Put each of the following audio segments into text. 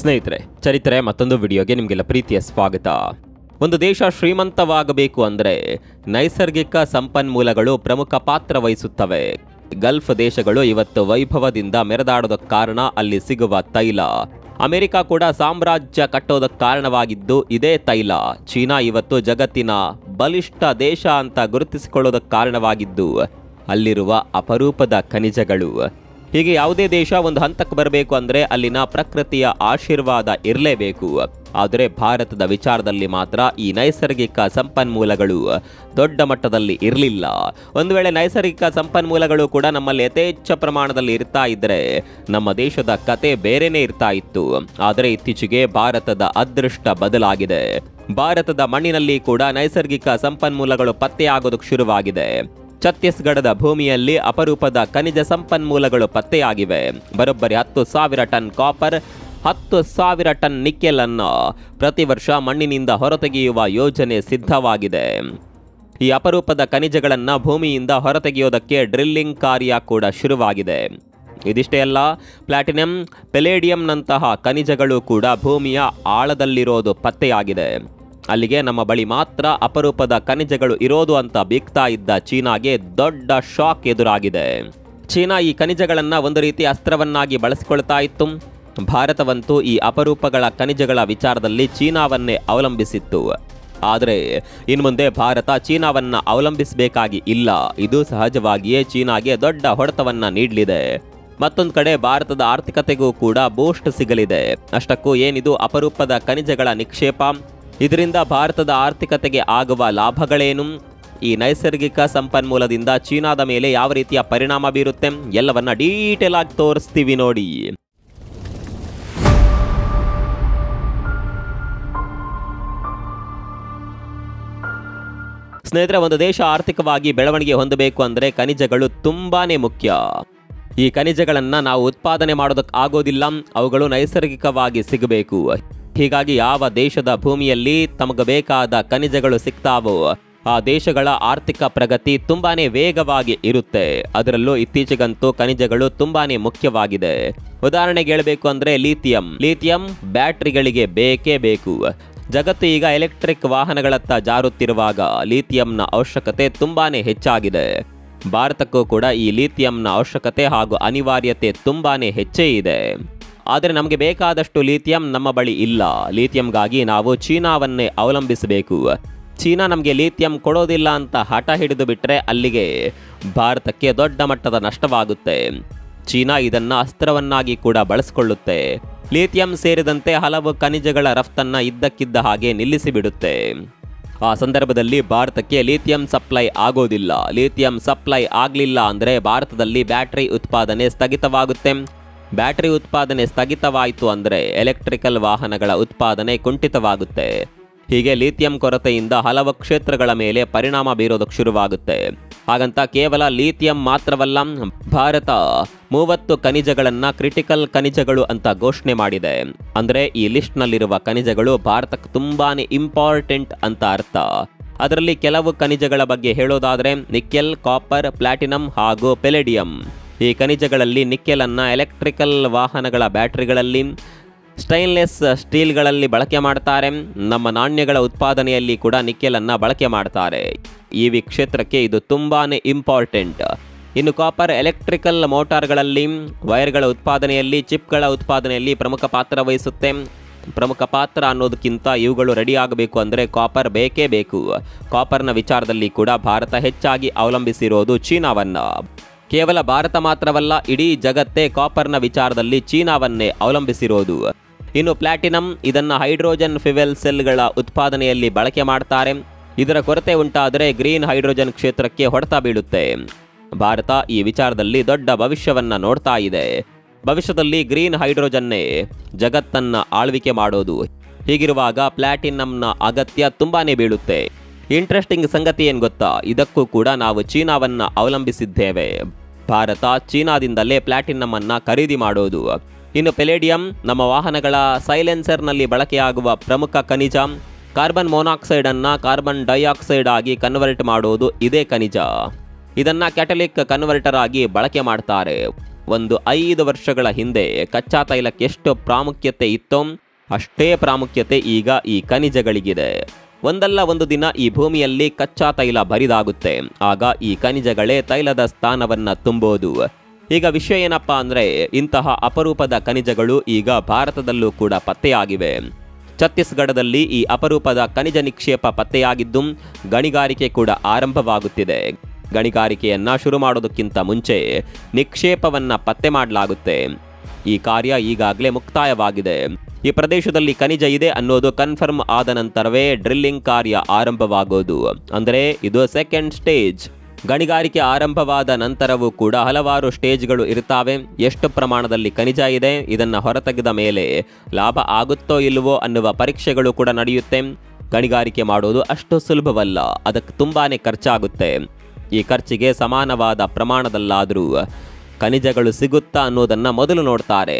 ಸ್ನೇಹಿತರೆ, ಚರಿತ್ರೆ ಮತ್ತೊಂದು ವಿಡಿಯೋಗೆ ನಿಮಗೆಲ್ಲ ಪ್ರೀತಿಯ ಸ್ವಾಗತ. ಒಂದು ದೇಶ ಶ್ರೀಮಂತವಾಗಬೇಕು ಅಂದರೆ ನೈಸರ್ಗಿಕ ಸಂಪನ್ಮೂಲಗಳು ಪ್ರಮುಖ ಪಾತ್ರ ವಹಿಸುತ್ತವೆ. ಗಲ್ಫ್ ದೇಶಗಳು ಇವತ್ತು ವೈಭವದಿಂದ ಮೆರೆದಾಡೋದಕ್ಕೆ ಕಾರಣ ಅಲ್ಲಿ ಸಿಗುವ ತೈಲ. ಅಮೆರಿಕ ಕೂಡ ಸಾಮ್ರಾಜ್ಯ ಕಟ್ಟೋದಕ್ಕೆ ಕಾರಣವಾಗಿದ್ದು ಇದೇ ತೈಲ. ಚೀನಾ ಇವತ್ತು ಜಗತ್ತಿನ ಬಲಿಷ್ಠ ದೇಶ ಅಂತ ಗುರುತಿಸಿಕೊಳ್ಳೋದಕ್ಕೆ ಕಾರಣವಾಗಿದ್ದು ಅಲ್ಲಿರುವ ಅಪರೂಪದ ಖನಿಜಗಳು. ಹೀಗೆ ಯಾವುದೇ ದೇಶ ಒಂದು ಹಂತಕ್ಕೆ ಬರಬೇಕು ಅಂದರೆ ಅಲ್ಲಿನ ಪ್ರಕೃತಿಯ ಆಶೀರ್ವಾದ ಇರಲೇಬೇಕು. ಆದರೆ ಭಾರತದ ವಿಚಾರದಲ್ಲಿ ಮಾತ್ರ ಈ ನೈಸರ್ಗಿಕ ಸಂಪನ್ಮೂಲಗಳು ದೊಡ್ಡ ಮಟ್ಟದಲ್ಲಿ ಇರಲಿಲ್ಲ. ಒಂದು ವೇಳೆ ನೈಸರ್ಗಿಕ ಸಂಪನ್ಮೂಲಗಳು ಕೂಡ ನಮ್ಮಲ್ಲಿ ಯಥೇಚ್ಛ ಪ್ರಮಾಣದಲ್ಲಿ ಇರ್ತಾ ಇದ್ದರೆ ನಮ್ಮ ದೇಶದ ಕತೆ ಬೇರೆನೇ ಇರ್ತಾ ಇತ್ತು. ಆದರೆ ಇತ್ತೀಚೆಗೆ ಭಾರತದ ಅದೃಷ್ಟ ಬದಲಾಗಿದೆ. ಭಾರತದ ಮಣ್ಣಿನಲ್ಲಿ ಕೂಡ ನೈಸರ್ಗಿಕ ಸಂಪನ್ಮೂಲಗಳು ಪತ್ತೆಯಾಗೋದಕ್ಕೆ ಶುರುವಾಗಿದೆ. ಛತ್ತೀಸ್ಗಢದ ಭೂಮಿಯಲ್ಲಿ ಅಪರೂಪದ ಖನಿಜ ಸಂಪನ್ಮೂಲಗಳು ಪತ್ತೆಯಾಗಿವೆ. ಬರೋಬ್ಬರಿ 10,000 ಟನ್ ಕಾಪರ್, 10,000 ಟನ್ ನಿಕ್ಕೆಲ್ ಅನ್ನು ಪ್ರತಿ ವರ್ಷ ಮಣ್ಣಿನಿಂದ ಹೊರತೆಗೆಯುವ ಯೋಜನೆ ಸಿದ್ಧವಾಗಿದೆ. ಈ ಅಪರೂಪದ ಖನಿಜಗಳನ್ನು ಭೂಮಿಯಿಂದ ಹೊರತೆಗೆಯೋದಕ್ಕೆ ಡ್ರಿಲ್ಲಿಂಗ್ ಕಾರ್ಯ ಕೂಡ ಶುರುವಾಗಿದೆ. ಇದಿಷ್ಟೇ ಅಲ್ಲ, ಪ್ಲಾಟಿನಂ, ಪೆಲೇಡಿಯಂನಂತಹ ಖನಿಜಗಳು ಕೂಡ ಭೂಮಿಯ ಆಳದಲ್ಲಿರೋದು ಪತ್ತೆಯಾಗಿದೆ. ಅಲ್ಲಿಗೆ ನಮ್ಮ ಬಳಿ ಮಾತ್ರ ಅಪರೂಪದ ಖನಿಜಗಳು ಇರೋದು ಅಂತ ಬೀಗ್ತಾ ಇದ್ದ ಚೀನಾಗೆ ದೊಡ್ಡ ಶಾಕ್ ಎದುರಾಗಿದೆ. ಚೀನಾ ಈ ಖನಿಜಗಳನ್ನು ಒಂದು ರೀತಿ ಅಸ್ತ್ರವನ್ನಾಗಿ ಬಳಸಿಕೊಳ್ತಾ ಇತ್ತು. ಭಾರತವಂತೂ ಈ ಅಪರೂಪಗಳ ಖನಿಜಗಳ ವಿಚಾರದಲ್ಲಿ ಚೀನಾವನ್ನೇ ಅವಲಂಬಿಸಿತ್ತು. ಆದರೆ ಇನ್ಮುಂದೆ ಭಾರತ ಚೀನಾವನ್ನು ಅವಲಂಬಿಸಬೇಕಾಗಿ ಇಲ್ಲ. ಇದು ಸಹಜವಾಗಿಯೇ ಚೀನಾಗೆ ದೊಡ್ಡ ಹೊಡೆತವನ್ನು ನೀಡಲಿದೆ. ಮತ್ತೊಂದು ಕಡೆ ಭಾರತದ ಆರ್ಥಿಕತೆಗೂ ಕೂಡ ಬೂಸ್ಟ್ ಸಿಗಲಿದೆ. ಅಷ್ಟಕ್ಕೂ ಏನಿದು ಅಪರೂಪದ ಖನಿಜಗಳ ನಿಕ್ಷೇಪ? ಇದರಿಂದ ಭಾರತದ ಆರ್ಥಿಕತೆಗೆ ಆಗುವ ಲಾಭಗಳೇನು? ಈ ನೈಸರ್ಗಿಕ ಸಂಪನ್ಮೂಲದಿಂದ ಚೀನಾದ ಮೇಲೆ ಯಾವ ರೀತಿಯ ಪರಿಣಾಮ ಬೀರುತ್ತೆ ಎಲ್ಲವನ್ನ ಡೀಟೇಲ್ ಆಗಿ ತೋರಿಸ್ತೀವಿ ನೋಡಿ. ಸ್ನೇಹಿತರೆ, ಒಂದು ದೇಶ ಆರ್ಥಿಕವಾಗಿ ಬೆಳವಣಿಗೆ ಹೊಂದಬೇಕು ಅಂದರೆ ಖನಿಜಗಳು ತುಂಬಾನೇ ಮುಖ್ಯ. ಈ ಖನಿಜಗಳನ್ನು ನಾವು ಉತ್ಪಾದನೆ ಮಾಡೋದಕ್ಕೆ ಆಗೋದಿಲ್ಲ, ಅವುಗಳು ನೈಸರ್ಗಿಕವಾಗಿ ಸಿಗಬೇಕು. ಹೀಗಾಗಿ ಯಾವ ದೇಶದ ಭೂಮಿಯಲ್ಲಿ ತಮಗೆ ಬೇಕಾದ ಖನಿಜಗಳು ಸಿಗ್ತಾವೋ ಆ ದೇಶಗಳ ಆರ್ಥಿಕ ಪ್ರಗತಿ ತುಂಬಾನೇ ವೇಗವಾಗಿ ಇರುತ್ತೆ. ಅದರಲ್ಲೂ ಇತ್ತೀಚೆಗಂತೂ ಖನಿಜಗಳು ತುಂಬಾನೇ ಮುಖ್ಯವಾಗಿದೆ. ಉದಾಹರಣೆಗೆ ಹೇಳಬೇಕು ಅಂದರೆ ಲಿಥಿಯಂ ಬ್ಯಾಟರಿಗಳಿಗೆ ಬೇಕೇ ಬೇಕು. ಜಗತ್ತು ಈಗ ಎಲೆಕ್ಟ್ರಿಕ್ ವಾಹನಗಳತ್ತ ಜಾರುತ್ತಿರುವಾಗ ಲಿಥಿಯಂನ ಅವಶ್ಯಕತೆ ತುಂಬಾನೇ ಹೆಚ್ಚಾಗಿದೆ. ಭಾರತಕ್ಕೂ ಕೂಡ ಈ ಲಿಥಿಯಂನ ಅವಶ್ಯಕತೆ ಹಾಗೂ ಅನಿವಾರ್ಯತೆ ತುಂಬಾನೇ ಹೆಚ್ಚೇ ಇದೆ. ಆದರೆ ನಮಗೆ ಬೇಕಾದಷ್ಟು ಲಿಥಿಯಂ ನಮ್ಮ ಬಳಿ ಇಲ್ಲ. ಲಿಥಿಯಂಗಾಗಿ ನಾವು ಚೀನಾವನ್ನೇ ಅವಲಂಬಿಸಬೇಕು. ಚೀನಾ ನಮಗೆ ಲಿಥಿಯಂ ಕೊಡೋದಿಲ್ಲ ಅಂತ ಹಠ ಹಿಡಿದು ಬಿಟ್ಟರೆ ಅಲ್ಲಿಗೆ ಭಾರತಕ್ಕೆ ದೊಡ್ಡ ಮಟ್ಟದ ನಷ್ಟವಾಗುತ್ತೆ. ಚೀನಾ ಇದನ್ನು ಅಸ್ತ್ರವನ್ನಾಗಿ ಕೂಡ ಬಳಸಿಕೊಳ್ಳುತ್ತೆ. ಲಿಥಿಯಂ ಸೇರಿದಂತೆ ಹಲವು ಖನಿಜಗಳ ರಫ್ತನ್ನು ಇದ್ದಕ್ಕಿದ್ದ ಹಾಗೆ ನಿಲ್ಲಿಸಿಬಿಡುತ್ತೆ. ಆ ಸಂದರ್ಭದಲ್ಲಿ ಭಾರತಕ್ಕೆ ಲಿಥಿಯಂ ಸಪ್ಲೈ ಆಗೋದಿಲ್ಲ. ಲಿಥಿಯಂ ಸಪ್ಲೈ ಆಗಲಿಲ್ಲ ಅಂದರೆ ಭಾರತದಲ್ಲಿ ಬ್ಯಾಟರಿ ಉತ್ಪಾದನೆ ಸ್ಥಗಿತವಾಗುತ್ತೆ. ಬ್ಯಾಟರಿ ಉತ್ಪಾದನೆ ಸ್ಥಗಿತವಾಯಿತು ಅಂದರೆ ಎಲೆಕ್ಟ್ರಿಕಲ್ ವಾಹನಗಳ ಉತ್ಪಾದನೆ ಕುಂಠಿತವಾಗುತ್ತೆ. ಹೀಗೆ ಲಿಥಿಯಂ ಕೊರತೆಯಿಂದ ಹಲವು ಕ್ಷೇತ್ರಗಳ ಮೇಲೆ ಪರಿಣಾಮ ಬೀರೋದಕ್ಕೆ ಶುರುವಾಗುತ್ತೆ. ಹಾಗಂತ ಕೇವಲ ಲಿಥಿಯಂ ಮಾತ್ರವಲ್ಲ, ಭಾರತ 30 ಖನಿಜಗಳನ್ನು ಕ್ರಿಟಿಕಲ್ ಖನಿಜಗಳು ಅಂತ ಘೋಷಣೆ ಮಾಡಿದೆ. ಅಂದರೆ ಈ ಲಿಸ್ಟ್ನಲ್ಲಿರುವ ಖನಿಜಗಳು ಭಾರತಕ್ಕೆ ತುಂಬಾನೇ ಇಂಪಾರ್ಟೆಂಟ್ ಅಂತ ಅರ್ಥ. ಅದರಲ್ಲಿ ಕೆಲವು ಖನಿಜಗಳ ಬಗ್ಗೆ ಹೇಳೋದಾದರೆ ನಿಕ್ಕೆಲ್, ಕಾಪರ್, ಪ್ಲಾಟಿನಂ ಹಾಗೂ ಪೆಲೇಡಿಯಂ. ಈ ಖನಿಜಗಳಲ್ಲಿ ನಿಕ್ಕೆಲನ್ನು ಎಲೆಕ್ಟ್ರಿಕಲ್ ವಾಹನಗಳ ಬ್ಯಾಟರಿಗಳಲ್ಲಿ, ಸ್ಟೈನ್ಲೆಸ್ ಸ್ಟೀಲ್ಗಳಲ್ಲಿ ಬಳಕೆ ಮಾಡ್ತಾರೆ. ನಮ್ಮ ನಾಣ್ಯಗಳ ಉತ್ಪಾದನೆಯಲ್ಲಿ ಕೂಡ ನಿಕ್ಕೆಲನ್ನು ಬಳಕೆ ಮಾಡ್ತಾರೆ. ಇವಿ ಕ್ಷೇತ್ರಕ್ಕೆ ಇದು ತುಂಬಾನೇ ಇಂಪಾರ್ಟೆಂಟ್. ಇನ್ನು ಕಾಪರ್ ಎಲೆಕ್ಟ್ರಿಕಲ್ ಮೋಟಾರ್ಗಳಲ್ಲಿ, ವೈರ್ಗಳ ಉತ್ಪಾದನೆಯಲ್ಲಿ, ಚಿಪ್ಗಳ ಉತ್ಪಾದನೆಯಲ್ಲಿ ಪ್ರಮುಖ ಪಾತ್ರ ವಹಿಸುತ್ತೆ. ಪ್ರಮುಖ ಪಾತ್ರ ಅನ್ನೋದಕ್ಕಿಂತ ಇವುಗಳು ರೆಡಿ ಆಗಬೇಕು ಅಂದರೆ ಕಾಪರ್ ಬೇಕೇ ಬೇಕು. ಕಾಪರ್ನ ವಿಚಾರದಲ್ಲಿ ಕೂಡ ಭಾರತ ಹೆಚ್ಚಾಗಿ ಅವಲಂಬಿಸಿರೋದು ಚೀನಾವನ್ನು. ಕೇವಲ ಭಾರತ ಮಾತ್ರವಲ್ಲ, ಇಡೀ ಜಗತ್ತೇ ಕಾಪರ್ನ ವಿಚಾರದಲ್ಲಿ ಚೀನಾವನ್ನೇ ಅವಲಂಬಿಸಿರೋದು. ಇನ್ನು ಪ್ಲಾಟಿನಂ, ಇದನ್ನು ಹೈಡ್ರೋಜನ್ ಫ್ಯೂಯೆಲ್ ಸೆಲ್ಗಳ ಉತ್ಪಾದನೆಯಲ್ಲಿ ಬಳಕೆ ಮಾಡ್ತಾರೆ. ಇದರ ಕೊರತೆ ಉಂಟಾದರೆ ಗ್ರೀನ್ ಹೈಡ್ರೋಜನ್ ಕ್ಷೇತ್ರಕ್ಕೆ ಹೊಡೆತ ಬೀಳುತ್ತೆ. ಭಾರತ ಈ ವಿಚಾರದಲ್ಲಿ ದೊಡ್ಡ ಭವಿಷ್ಯವನ್ನು ನೋಡ್ತಾ ಇದೆ. ಭವಿಷ್ಯದಲ್ಲಿ ಗ್ರೀನ್ ಹೈಡ್ರೋಜನ್ನೇ ಜಗತ್ತನ್ನು ಆಳ್ವಿಕೆ ಮಾಡೋದು. ಹೀಗಿರುವಾಗ ಪ್ಲಾಟಿನಂನ ಅಗತ್ಯ ತುಂಬಾನೇ ಬೀಳುತ್ತೆ. ಇಂಟ್ರೆಸ್ಟಿಂಗ್ ಸಂಗತಿ ಏನು ಗೊತ್ತಾ? ಇದಕ್ಕೂ ಕೂಡ ನಾವು ಚೀನಾವನ್ನು ಅವಲಂಬಿಸಿದ್ದೇವೆ. ಭಾರತ ಚೀನಾದಿಂದಲೇ ಪ್ಲಾಟಿನಂ ಅನ್ನು ಖರೀದಿ ಮಾಡೋದು. ಇನ್ನು ಪೆಲೇಡಿಯಂ, ನಮ್ಮ ವಾಹನಗಳ ಸೈಲೆನ್ಸರ್ನಲ್ಲಿ ಬಳಕೆಯಾಗುವ ಪ್ರಮುಖ ಖನಿಜ. ಕಾರ್ಬನ್ ಮೊನಾಕ್ಸೈಡ್ ಅನ್ನು ಕಾರ್ಬನ್ ಡೈಆಕ್ಸೈಡ್ ಆಗಿ ಕನ್ವರ್ಟ್ ಮಾಡೋದು ಇದೇ ಖನಿಜ. ಇದನ್ನು ಕ್ಯಾಟಲಿಕ್ ಕನ್ವರ್ಟರ್ ಆಗಿ ಬಳಕೆ ಮಾಡ್ತಾರೆ. ಒಂದು 5 ವರ್ಷಗಳ ಹಿಂದೆ ಕಚ್ಚಾ ತೈಲಕ್ಕೆ ಎಷ್ಟು ಪ್ರಾಮುಖ್ಯತೆ ಇತ್ತೋ ಅಷ್ಟೇ ಪ್ರಾಮುಖ್ಯತೆ ಈಗ ಈ ಖನಿಜಗಳಿಗಿದೆ. ಒಂದಲ್ಲ ಒಂದು ದಿನ ಈ ಭೂಮಿಯಲ್ಲಿ ಕಚ್ಚಾ ತೈಲ ಬರಿದಾಗುತ್ತೆ. ಆಗ ಈ ಖನಿಜಗಳೇ ತೈಲದ ಸ್ಥಾನವನ್ನ ತುಂಬೋದು. ಈಗ ವಿಷಯ ಏನಪ್ಪಾ ಅಂದ್ರೆ, ಇಂತಹ ಅಪರೂಪದ ಖನಿಜಗಳು ಈಗ ಭಾರತದಲ್ಲೂ ಕೂಡ ಪತ್ತೆಯಾಗಿವೆ. ಛತ್ತೀಸ್ಗಢದಲ್ಲಿ ಈ ಅಪರೂಪದ ಖನಿಜ ನಿಕ್ಷೇಪ ಪತ್ತೆಯಾಗಿದ್ದು ಗಣಿಗಾರಿಕೆ ಕೂಡ ಆರಂಭವಾಗುತ್ತಿದೆ. ಗಣಿಗಾರಿಕೆಯನ್ನ ಶುರು ಮಾಡೋದಕ್ಕಿಂತ ಮುಂಚೆ ನಿಕ್ಷೇಪವನ್ನ ಪತ್ತೆ ಮಾಡಲಾಗುತ್ತೆ. ಈ ಕಾರ್ಯ ಈಗಾಗಲೇ ಮುಕ್ತಾಯವಾಗಿದೆ. ಈ ಪ್ರದೇಶದಲ್ಲಿ ಖನಿಜ ಇದೆ ಅನ್ನೋದು ಕನ್ಫರ್ಮ್ ಆದ ನಂತರವೇ ಡ್ರಿಲ್ಲಿಂಗ್ ಕಾರ್ಯ ಆರಂಭವಾಗೋದು. ಅಂದರೆ ಇದು ಸೆಕೆಂಡ್ ಸ್ಟೇಜ್. ಗಣಿಗಾರಿಕೆ ಆರಂಭವಾದ ನಂತರವೂ ಕೂಡ ಹಲವಾರು ಸ್ಟೇಜ್ಗಳು ಇರ್ತಾವೆ. ಎಷ್ಟು ಪ್ರಮಾಣದಲ್ಲಿ ಖನಿಜ ಇದೆ, ಇದನ್ನು ಹೊರತೆಗೆದ ಮೇಲೆ ಲಾಭ ಆಗುತ್ತೋ ಇಲ್ವೋ ಅನ್ನುವ ಪರೀಕ್ಷೆಗಳು ಕೂಡ ನಡೆಯುತ್ತೆ. ಗಣಿಗಾರಿಕೆ ಮಾಡೋದು ಅಷ್ಟು ಸುಲಭವಲ್ಲ, ಅದಕ್ಕೆ ತುಂಬಾನೇ ಖರ್ಚಾಗುತ್ತೆ. ಈ ಖರ್ಚಿಗೆ ಸಮಾನವಾದ ಪ್ರಮಾಣದಲ್ಲಾದರೂ ಖನಿಜಗಳು ಸಿಗುತ್ತಾ ಅನ್ನೋದನ್ನು ಮೊದಲು ನೋಡ್ತಾರೆ.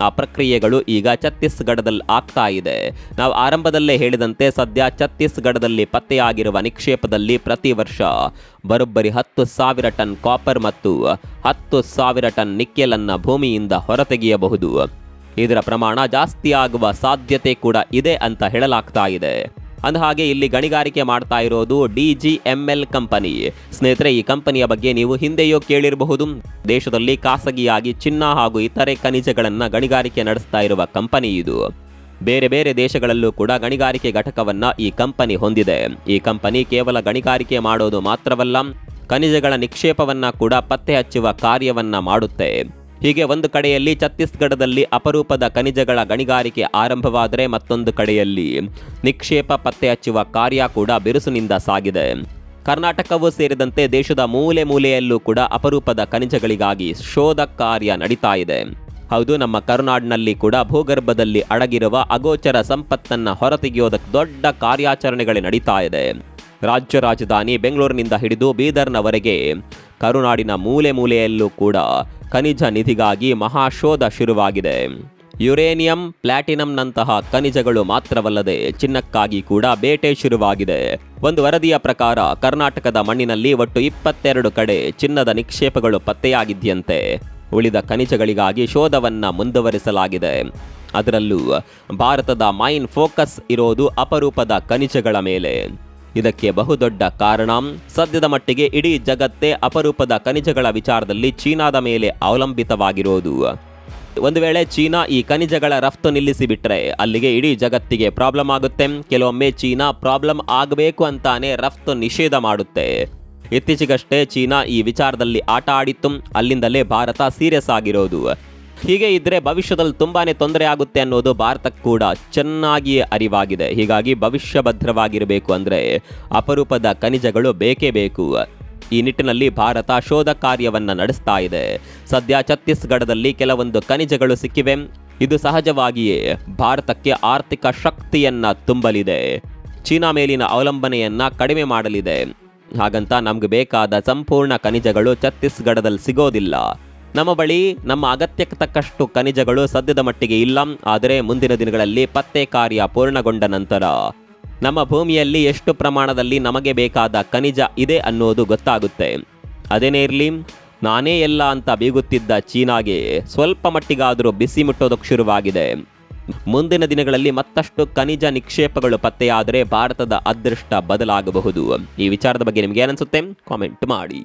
ಆ ಪ್ರಕ್ರಿಯೆಗಳು ಈಗ ಛತ್ತೀಸ್ಗಢದಲ್ಲಿ ಆಗ್ತಾ ಇದೆ. ನಾವು ಆರಂಭದಲ್ಲೇ ಹೇಳಿದಂತೆ ಸದ್ಯ ಛತ್ತೀಸ್ಗಢದಲ್ಲಿ ಪತ್ತೆಯಾಗಿರುವ ನಿಕ್ಷೇಪದಲ್ಲಿ ಪ್ರತಿ ವರ್ಷ ಬರೋಬ್ಬರಿ 10,000 ಟನ್ ಕಾಪರ್ ಮತ್ತು 10,000 ಟನ್ ನಿಕ್ಕೆಲ್ ಅನ್ನು ಭೂಮಿಯಿಂದ ಹೊರತೆಗೆಯಬಹುದು. ಇದರ ಪ್ರಮಾಣ ಜಾಸ್ತಿ ಆಗುವ ಸಾಧ್ಯತೆ ಕೂಡ ಇದೆ ಅಂತ ಹೇಳಲಾಗ್ತಾ ಇದೆ. ಅಂದಹಾಗೆ ಇಲ್ಲಿ ಗಣಿಗಾರಿಕೆ ಮಾಡ್ತಾ ಇರೋದು DGML ಕಂಪನಿ. ಸ್ನೇಹಿತರೆ, ಈ ಕಂಪನಿಯ ಬಗ್ಗೆ ನೀವು ಹಿಂದೆಯೂ ಕೇಳಿರಬಹುದು. ದೇಶದಲ್ಲಿ ಖಾಸಗಿಯಾಗಿ ಚಿನ್ನ ಹಾಗೂ ಇತರೆ ಖನಿಜಗಳನ್ನು ಗಣಿಗಾರಿಕೆ ನಡೆಸ್ತಾ ಇರುವ ಕಂಪನಿ ಇದು. ಬೇರೆ ಬೇರೆ ದೇಶಗಳಲ್ಲೂ ಕೂಡ ಗಣಿಗಾರಿಕೆ ಘಟಕವನ್ನ ಈ ಕಂಪನಿ ಹೊಂದಿದೆ. ಈ ಕಂಪನಿ ಕೇವಲ ಗಣಿಗಾರಿಕೆ ಮಾಡೋದು ಮಾತ್ರವಲ್ಲ, ಖನಿಜಗಳ ನಿಕ್ಷೇಪವನ್ನ ಕೂಡ ಪತ್ತೆ ಹಚ್ಚುವ ಕಾರ್ಯವನ್ನ ಮಾಡುತ್ತೆ. ಹೀಗೆ ಒಂದು ಕಡೆಯಲ್ಲಿ ಛತ್ತೀಸ್ಗಢದಲ್ಲಿ ಅಪರೂಪದ ಖನಿಜಗಳ ಗಣಿಗಾರಿಕೆ ಆರಂಭವಾದರೆ ಮತ್ತೊಂದು ಕಡೆಯಲ್ಲಿ ನಿಕ್ಷೇಪ ಪತ್ತೆ ಹಚ್ಚುವ ಕಾರ್ಯ ಕೂಡ ಬಿರುಸಿನಿಂದ ಸಾಗಿದೆ. ಕರ್ನಾಟಕವೂ ಸೇರಿದಂತೆ ದೇಶದ ಮೂಲೆ ಮೂಲೆಯಲ್ಲೂ ಕೂಡ ಅಪರೂಪದ ಖನಿಜಗಳಿಗಾಗಿ ಶೋಧ ಕಾರ್ಯ ನಡೀತಾ ಇದೆ. ಹೌದು, ನಮ್ಮ ಕರುನಾಡಿನಲ್ಲಿ ಕೂಡ ಭೂಗರ್ಭದಲ್ಲಿ ಅಡಗಿರುವ ಅಗೋಚರ ಸಂಪತ್ತನ್ನ ಹೊರತೆಗೆಯೋದಕ್ಕೆ ದೊಡ್ಡ ಕಾರ್ಯಾಚರಣೆಗಳೇ ನಡೀತಾ ಇದೆ. ರಾಜ್ಯ ರಾಜಧಾನಿ ಬೆಂಗಳೂರಿನಿಂದ ಹಿಡಿದು ಬೀದರ್ನವರೆಗೆ ಕರುನಾಡಿನ ಮೂಲೆ ಮೂಲೆಯಲ್ಲೂ ಕೂಡ ಖನಿಜ ನಿಧಿಗಾಗಿ ಮಹಾಶೋಧ ಶುರುವಾಗಿದೆ. ಯುರೇನಿಯಂ, ಪ್ಲಾಟಿನಂನಂತಹ ಖನಿಜಗಳು ಮಾತ್ರವಲ್ಲದೆ ಚಿನ್ನಕ್ಕಾಗಿ ಕೂಡ ಬೇಟೆ ಶುರುವಾಗಿದೆ. ಒಂದು ವರದಿಯ ಪ್ರಕಾರ ಕರ್ನಾಟಕದ ಮಣ್ಣಿನಲ್ಲಿ ಒಟ್ಟು 22 ಕಡೆ ಚಿನ್ನದ ನಿಕ್ಷೇಪಗಳು ಪತ್ತೆಯಾಗಿದೆಯಂತೆ. ಉಳಿದ ಖನಿಜಗಳಿಗಾಗಿ ಶೋಧವನ್ನ ಮುಂದುವರಿಸಲಾಗಿದೆ. ಅದರಲ್ಲೂ ಭಾರತದ ಮೈನ್ ಫೋಕಸ್ ಇರೋದು ಅಪರೂಪದ ಖನಿಜಗಳ ಮೇಲೆ. ಇದಕ್ಕೆ ಬಹುದೊಡ್ಡ ಕಾರಣ, ಸದ್ಯದ ಮಟ್ಟಿಗೆ ಇಡೀ ಜಗತ್ತೇ ಅಪರೂಪದ ಖನಿಜಗಳ ವಿಚಾರದಲ್ಲಿ ಚೀನಾದ ಮೇಲೆ ಅವಲಂಬಿತವಾಗಿರೋದು. ಒಂದು ವೇಳೆ ಚೀನಾ ಈ ಖನಿಜಗಳ ರಫ್ತು ನಿಲ್ಲಿಸಿಬಿಟ್ರೆ ಅಲ್ಲಿಗೆ ಇಡೀ ಜಗತ್ತಿಗೆ ಪ್ರಾಬ್ಲಮ್ ಆಗುತ್ತೆ. ಕೆಲವೊಮ್ಮೆ ಚೀನಾ ಪ್ರಾಬ್ಲಮ್ ಆಗಬೇಕು ಅಂತಾನೆ ರಫ್ತು ನಿಷೇಧ ಮಾಡುತ್ತೆ. ಇತ್ತೀಚೆಗಷ್ಟೇ ಚೀನಾ ಈ ವಿಚಾರದಲ್ಲಿ ಆಟ ಆಡಿತ್ತು. ಅಲ್ಲಿಂದಲೇ ಭಾರತ ಸೀರಿಯಸ್ ಆಗಿರೋದು. ಹೀಗೆ ಇದ್ರೆ ಭವಿಷ್ಯದಲ್ಲಿ ತುಂಬಾನೇ ತೊಂದರೆ ಆಗುತ್ತೆ ಅನ್ನೋದು ಭಾರತಕ್ಕೆ ಕೂಡ ಚೆನ್ನಾಗಿಯೇ ಅರಿವಾಗಿದೆ. ಹೀಗಾಗಿ ಭವಿಷ್ಯ ಭದ್ರವಾಗಿರಬೇಕು ಅಂದ್ರೆ ಅಪರೂಪದ ಖನಿಜಗಳು ಬೇಕೇ ಬೇಕು. ಈ ನಿಟ್ಟಿನಲ್ಲಿ ಭಾರತ ಶೋಧ ಕಾರ್ಯವನ್ನ ನಡೆಸ್ತಾ ಇದೆ. ಸದ್ಯ ಛತ್ತೀಸ್ಗಢದಲ್ಲಿ ಕೆಲವೊಂದು ಖನಿಜಗಳು ಸಿಕ್ಕಿವೆ. ಇದು ಸಹಜವಾಗಿಯೇ ಭಾರತಕ್ಕೆ ಆರ್ಥಿಕ ಶಕ್ತಿಯನ್ನ ತುಂಬಲಿದೆ. ಚೀನಾ ಮೇಲಿನ ಅವಲಂಬನೆಯನ್ನ ಕಡಿಮೆ ಮಾಡಲಿದೆ. ಹಾಗಂತ ನಮ್ಗೆ ಬೇಕಾದ ಸಂಪೂರ್ಣ ಖನಿಜಗಳು ಛತ್ತೀಸ್ಗಢದಲ್ಲಿ ಸಿಗೋದಿಲ್ಲ. ನಮ್ಮ ಬಳಿ ನಮ್ಮ ಅಗತ್ಯಕ್ಕೆ ತಕ್ಕಷ್ಟು ಖನಿಜಗಳು ಸದ್ಯದ ಮಟ್ಟಿಗೆ ಇಲ್ಲ. ಆದರೆ ಮುಂದಿನ ದಿನಗಳಲ್ಲಿ ಪತ್ತೆ ಕಾರ್ಯ ಪೂರ್ಣಗೊಂಡ ನಂತರ ನಮ್ಮ ಭೂಮಿಯಲ್ಲಿ ಎಷ್ಟು ಪ್ರಮಾಣದಲ್ಲಿ ನಮಗೆ ಬೇಕಾದ ಖನಿಜ ಇದೆ ಅನ್ನೋದು ಗೊತ್ತಾಗುತ್ತೆ. ಅದೇನೇ ಇರಲಿ, ನಾನೇ ಎಲ್ಲ ಅಂತ ಬೀಗುತ್ತಿದ್ದ ಚೀನಾಗೆ ಸ್ವಲ್ಪ ಮಟ್ಟಿಗಾದರೂ ಬಿಸಿ ಮುಟ್ಟೋದಕ್ಕೆ ಶುರುವಾಗಿದೆ. ಮುಂದಿನ ದಿನಗಳಲ್ಲಿ ಮತ್ತಷ್ಟು ಖನಿಜ ನಿಕ್ಷೇಪಗಳು ಪತ್ತೆಯಾದರೆ ಭಾರತದ ಅದೃಷ್ಟ ಬದಲಾಗಬಹುದು. ಈ ವಿಚಾರದ ಬಗ್ಗೆ ನಿಮ್ಗೆ ಏನನ್ಸುತ್ತೆ? ಕಾಮೆಂಟ್ ಮಾಡಿ.